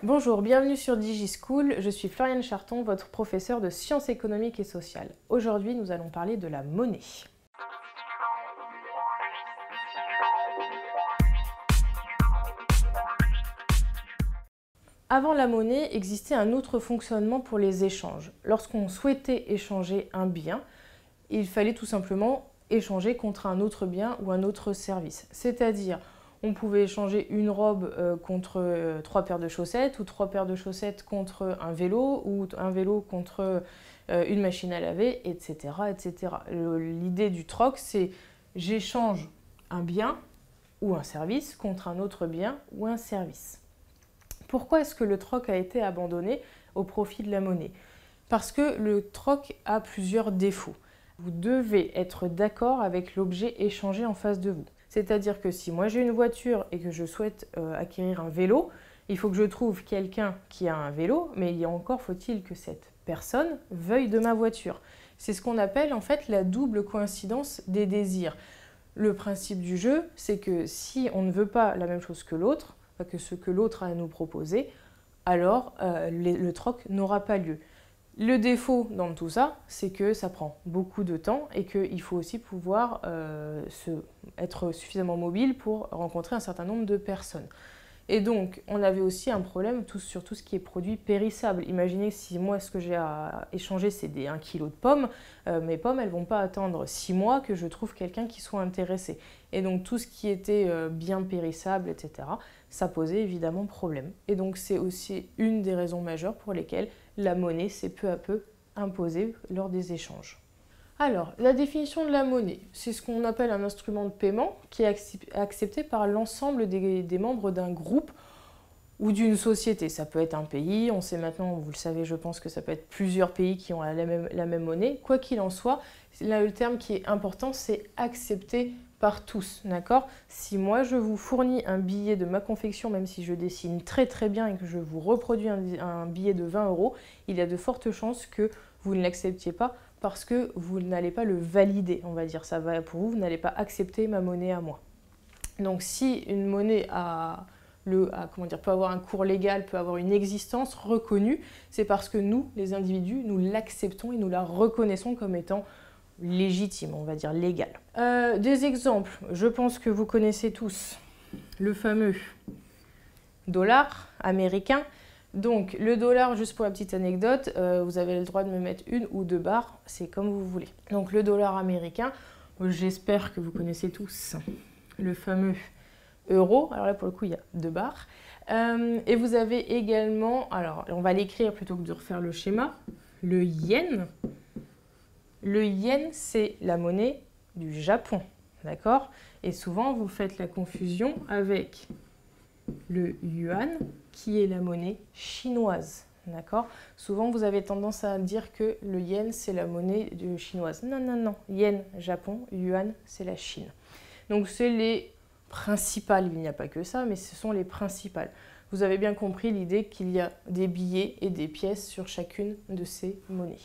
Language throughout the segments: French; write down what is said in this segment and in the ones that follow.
Bonjour, bienvenue sur DigiSchool, je suis Floriane Charton, votre professeure de sciences économiques et sociales. Aujourd'hui, nous allons parler de la monnaie. Avant la monnaie, existait un autre fonctionnement pour les échanges. Lorsqu'on souhaitait échanger un bien, il fallait tout simplement échanger contre un autre bien ou un autre service. C'est-à-dire, on pouvait échanger une robe contre 3 paires de chaussettes, ou 3 paires de chaussettes contre un vélo, ou un vélo contre une machine à laver, etc. etc. L'idée du troc, c'est j'échange un bien ou un service contre un autre bien ou un service. Pourquoi est-ce que le troc a été abandonné au profit de la monnaie? Parce que le troc a plusieurs défauts. Vous devez être d'accord avec l'objet échangé en face de vous. C'est-à-dire que si moi j'ai une voiture et que je souhaite acquérir un vélo, il faut que je trouve quelqu'un qui a un vélo, mais encore faut-il que cette personne veuille de ma voiture. C'est ce qu'on appelle en fait la double coïncidence des désirs. Le principe du jeu, c'est que si on ne veut pas la même chose que l'autre, que ce que l'autre a à nous proposer, alors le troc n'aura pas lieu. Le défaut dans tout ça, c'est que ça prend beaucoup de temps et qu'il faut aussi pouvoir être suffisamment mobile pour rencontrer un certain nombre de personnes. Et donc, on avait aussi un problème sur tout ce qui est produit périssable. Imaginez si moi, ce que j'ai à échanger, c'est 1 kg de pommes. Mes pommes, elles ne vont pas attendre 6 mois que je trouve quelqu'un qui soit intéressé. Et donc, tout ce qui était bien périssable, etc., ça posait évidemment problème. Et donc, c'est aussi une des raisons majeures pour lesquelles la monnaie s'est peu à peu imposée lors des échanges. Alors, la définition de la monnaie, c'est ce qu'on appelle un instrument de paiement qui est accepté par l'ensemble des membres d'un groupe ou d'une société. Ça peut être un pays, on sait maintenant, vous le savez, je pense que ça peut être plusieurs pays qui ont la même monnaie. Quoi qu'il en soit, là, le terme qui est important, c'est accepté par tous, d'accord? Si moi je vous fournis un billet de ma confection, même si je dessine très très bien et que je vous reproduis un billet de 20 €, il y a de fortes chances que vous ne l'acceptiez pas parce que vous n'allez pas le valider, on va dire. Ça va pour vous, vous n'allez pas accepter ma monnaie à moi. Donc si une monnaie peut avoir un cours légal, peut avoir une existence reconnue, c'est parce que nous, les individus, nous l'acceptons et nous la reconnaissons comme étant légitime, on va dire légale. Des exemples, je pense que vous connaissez tous le fameux dollar américain. Donc le dollar, juste pour la petite anecdote, vous avez le droit de me mettre 1 ou 2 barres, c'est comme vous voulez. Donc le dollar américain, j'espère que vous connaissez tous le fameux euro. Alors là pour le coup il y a 2 barres. Et vous avez également, alors on va l'écrire plutôt que de refaire le schéma, le yen. Le yen, c'est la monnaie du Japon, d'accord? Et souvent, vous faites la confusion avec le yuan, qui est la monnaie chinoise, d'accord? Souvent, vous avez tendance à dire que le yen, c'est la monnaie chinoise. Non, non, non. Yen, Japon, yuan, c'est la Chine. Donc, c'est les principales. Il n'y a pas que ça, mais ce sont les principales. Vous avez bien compris l'idée qu'il y a des billets et des pièces sur chacune de ces monnaies.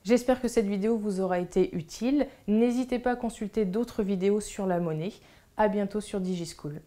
J'espère que cette vidéo vous aura été utile. N'hésitez pas à consulter d'autres vidéos sur la monnaie. À bientôt sur DigiSchool.